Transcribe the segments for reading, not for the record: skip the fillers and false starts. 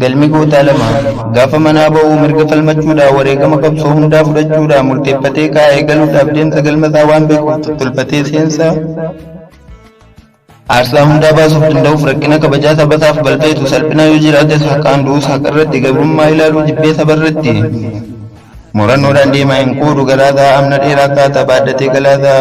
galmi goota lama gaafa manaa ba'uu mirga falmachuudha wareegama qabsoo hundaa fudhachuudha murteeffatee kaa'ee galuudhaaf deemsa galmasaa waan beekuuf tolfatee seensa aarsaa hundaa baasuuf danda'uuf rakkina kabajaa sabasaaf balfeetu salphina yoo jiraates haqaan du'us haqarratti gabrummaa ilaaluu jibbee sabarratti murannoodhaan deemaa hin qoodu galaasaa amna dheeraa kaataa baaddatee galaasaa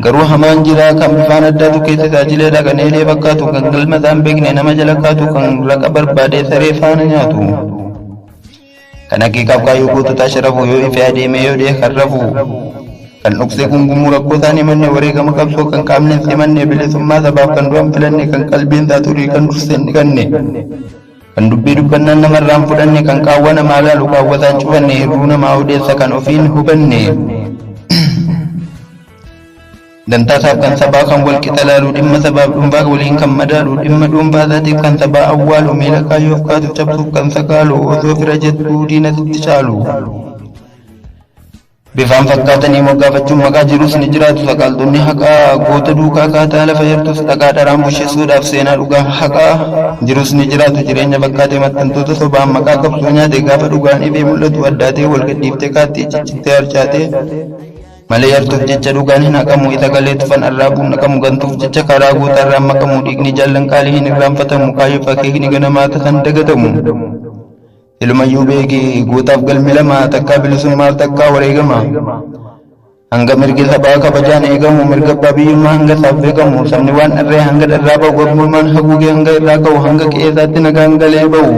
garuu hamaan jira kan bifaan addaatu keessa tajaajileedha kan eelee fakkaatu kan galma isaan beekne nama jala kaatu kan raqa barbaadee saree faana nyaatu kan haqiiqaaf kaayyoo goototaa sharafu yoo ife adeeme yoo deekan rafu kan dhuksee gungumuu rakkoo isaanii manne wareegama qabsoo kan qaamni simanne bilisummaa sabaaf kan du'an filanne kan qalbiin isaa turii kan durseen dhiqanne kan dubbii dubbannaan namarraan fudhanne kan qaawwa namaa laalu qaawwataan cufanne hirruu namaa odeessa kan ofiin hubanne dantasaaf kan sabaa kan wal qixa laalu dhimma sabaaf dhuunfaa waliin kan madaalu dhimma dhuunfaa isaatiif kan sabaa awwaalu miila kaayyoof kaatu cabsuuf kan sakaalu osoo fira jettuu diinatti caalu bifaan fakkaatanii moggaafachuun maqaa jirus ni jiraatu sakaaltonni haqaa goota duukaa kaataa lafa jirtus dhaqaa dharaan busheessuudhaaf seenaa dhugaa haqaa jirus ni jiraatu jireenya fakkaatee maxxantoota sobaan maqaa qabsoo nyaate gaafa dhugaan ifee mul'atu addaatee wal gadhiiftee kaatti ciccitee harcaatee malee yartuuf jecha dhugaan hin haqamu isa galee tufan arraabuun naqamu gantuuf jecha karaa gootarraan maqamu dhiigni jaallan qaalii hin irraanfatamu kaayyoo akeekni ganamaa tasan dagatamu ilumayyuu beeki gootaaf galmi lama takkaa bilisummaaf takkaa wareegama hanga mirgi sabaa kabajaan eegamu mirga abbaa biyyummaa hanga isaaf beekamu sabni waan dharree hanga dharraa ba'u garbummaan haguugee hanga irraa ka'u hanga qe'ee isaatti nagaan galee ba'u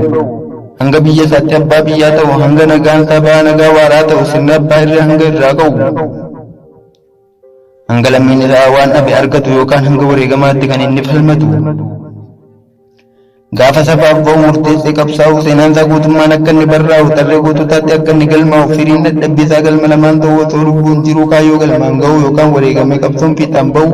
hanga biyya isaatti abbaa biyyaa ta'u hanga nagaan sabaa nagaa waaraa ta'u sirna abbaa irree hanga irraa ka'u hanga lammiin isaa waan dhabe argatu yookaan hanga wareegamaatti kan inni falmatu gaafa sabaaf ba'u murteessee qabsaa'u seenaan isaa guutummaan akka inni barraa'u tarree goototaatti akka inni galmaa'u firiin dadhabbiisaa galma lamaan ta'u otoo lubbuun jiruu kaayyoo galmaan ga'u yookaan wareegamee qabsoon fiixaan ba'u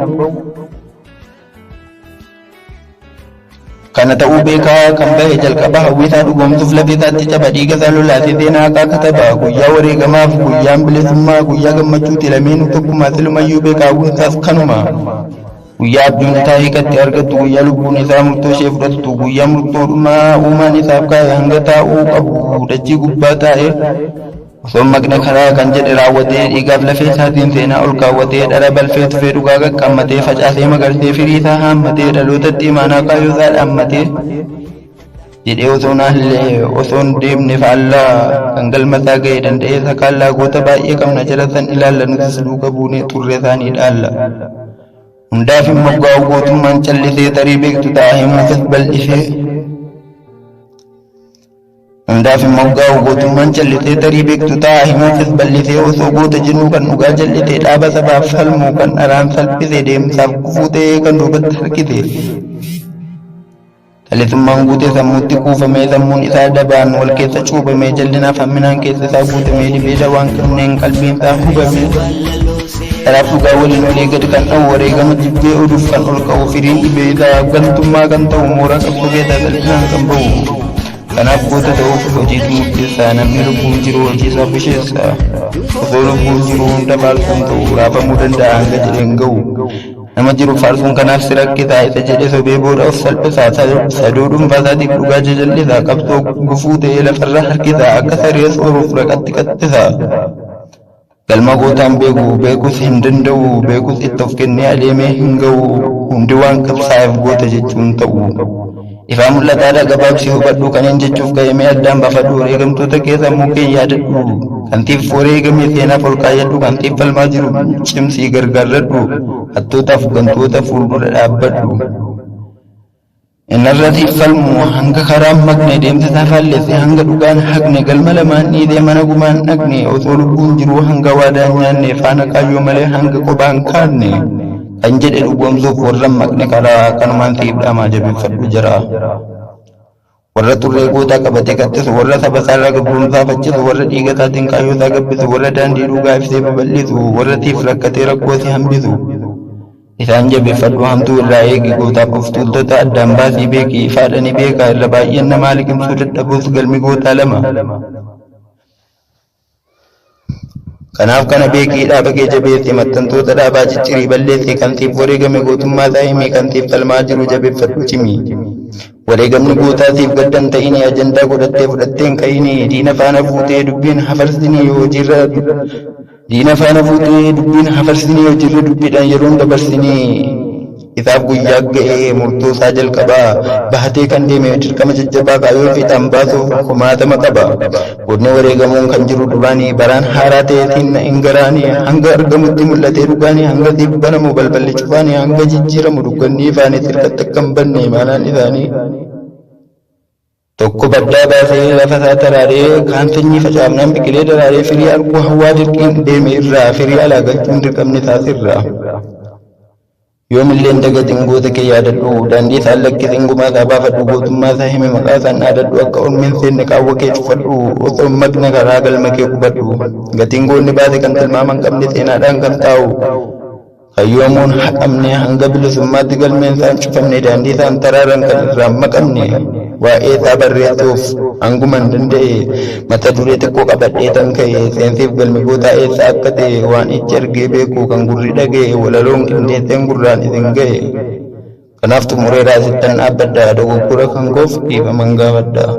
kana ta'uu beekaa kan bahe jalqaba hawwisaa dhugoomsuuf lafeesaatti caba dhiiga isaa lolaasee seenaa haqaa kataba guyyaa wareegamaaf guyyaan bilisummaa guyyaa gammachuuti lameenuu tokkummaa silumayyuu beekaa hawwisaas kanuma guyyaa abjuun isaa hiikatti argattu guyyaa lubbuun isaa murtoo ishee fudhattu guyyaa murtoodhumaa uumaan isaaf kaa'e hanga taa'uu qabu dachii gubbaa taa'e osoo maqne karaa kan jedhe raawwatee dhiigaaf lafee isaatiin seenaa ol kaawwatee dhara balfee tufee dhugaa qaqqammatee facaasee magarsee firii isaa haammatee dhalootatti imaanaa kaayyoo isaa dhaammatee jedhee osoo naallee osoon deemne faallaa kan galma isaa ga'e danda'ee sakaallaa goota baay'ee qabna jala san ilaalla nutis duuka buunee xurree isaanii dhaalla hundaaf hin moggaa'u gootummaan callisee tarii beektu ta'a himuufis bal'isee hundaaf hin moggaa'u gootummaan callisee tarii beektu ta'a himuufis bal'isee osoo goota jennu kan dhugaa jal'isee dhaaba sabaaf falmu kan dharaan salphise deemsaaf gufuu ta'ee kan duubatti harkise talisummaan guutee sammuutti kuufamee sammuun isaa dabaan wal keessa cuubamee jallinaaf hamminaan keessa isaa guutamee dhibeedha waan kanneen qalbiin isaa hubamee kanaaf dhugaa waliin olii gadi kan ta'u wareegama jibbee oduuf kan ol ka'u firiin dhibee isaa gantummaa kan ta'u mooraa qabsoo keessaa salphinaan kan ba'u kanaaf goota ta'uuf hojiitu murteessaa namni lubbuun jiru hojii isaa busheessa osoo lubbuun jiru hunda faalsuun ta'u raafamuu danda'a hanga jedheen ga'u nama jiru faarsuun kanaaf si rakkisaa isa jedhe sobee booda of salphisaa sadoo dhuunfaa isaatiif dhugaa jajallisaa qabsoo gufuu ta'ee lafarra harkisaa akka saree sooruuf raqatti qattisaa galma gootaan beekus hin danda'u beekus itti of kennee adeemee hin ga'u hundi waan qabsaa'eef goota jechuun ta'u ifaa mul'ataadha gabaabsii hubadhu kanneen jechuuf ga'emee addaan baafadhu wareegamtoota keessa mukkeen yaadadhu kantiif wareegamee seenaaf ol kaayyadhu kantiif falmaa jiru cimsii gargaarradhu hattootaaf gantoota fuuldura dhaabbadhu innarratiif falmu hanga karaan maqne deemsa isaa faallesse hanga dhugaan haqne galma lamaan dhiidee mana gumaan dhaqne osoo lubbuun jiru hanga waadaan nyaanne faana kaayyoo malee hanga qophaan kaanne kan jedhe dhugoomsuuf warra maqne karaa kanumaan siif dhaamaa jabeeffadhu jira warra turree gootaa qabate kattisu warra saba isaarraa gabruumsaa faccisu warra dhiiga isaatiin kaayyoo isaa gabbisu warra daandii dhugaa ibsee babal'isu warra tiif rakkatee rakkoo si hambisu isaan jabeeffadhu hamtuu irraa eegi gootaaf of tuultota addaan baasii beeki ifaadhani beekaa irra baay'een namaa liqimsuu dadhabuus galmi gootaa lama kanaaf kana beekii dhaaba kee jabeessi maxxantoota dhaabaa ciccirii balleessi kan siif wareegame gootummaa isaa himii kan siif falmaa jiru jabeeffadhu cimii wareegamni gootaatiif gaddan ta'ini ajandaa godhattee fudhatteen ka'ini diina faana fuutee dubbiin hafarsinii hojiirra diina faana fuutee dubbiin hafarsinii hojiirra dubbiidhaan yeroon dabarsinii isaaf guyyaa ga'ee murtoo isaa jalqabaa bahatee kan deeme dirqama jajjabaa kaayoo fiixaan baasuuf kumaatama qaba. Godne wareegamuun kan jiru duraanii baraan haaraa ta'eetiin na ingaraanii hanga argamutti mul'atee dhugaanii hanga dhibbanamu balballi cufaanii hanga jijjiiramu dhuggannii ifaanii sirkatti akka hin banne maalaan isaanii. Tokko baddaa baasee lafa isaa taraaree kaan sanyii facaafnaan biqilee daraaree firii arguu hawaa dirqiin deeme irraa firii alaa galchuun dirqamni isaas irraa. yoomillee dagatiin goota kee yaadadhu daandii isaan lakkisiin gumaa isaa baafadhu gootummaa isaa hime maqaa isaan dhaadadhu akka ormeen seenne qaawwa kee cuffadhu osoo maqna karaa galma kee qubadhu gatiin goonni baase kan tilmaaman qabne seenaadhaan kan taa'u hayyoomuun haqamne hanga bilisummaatti galmeen isaan cufamne daandii isaan taraaran kan irraan maqamne waa'ee isaa barreessuuf hanguman danda'e mata duree xiqqoo qabadhee tan ka'e seensiif galmi gootaa eessa akka ta'e waan ichi argee beeku kan gurri dhaga'e walaloon qindeesseen gurraan isin ga'e kanaaf xumureeraa sittan dhaabbaddaa dogoggora kan goof dhiifaman gaafaddaa.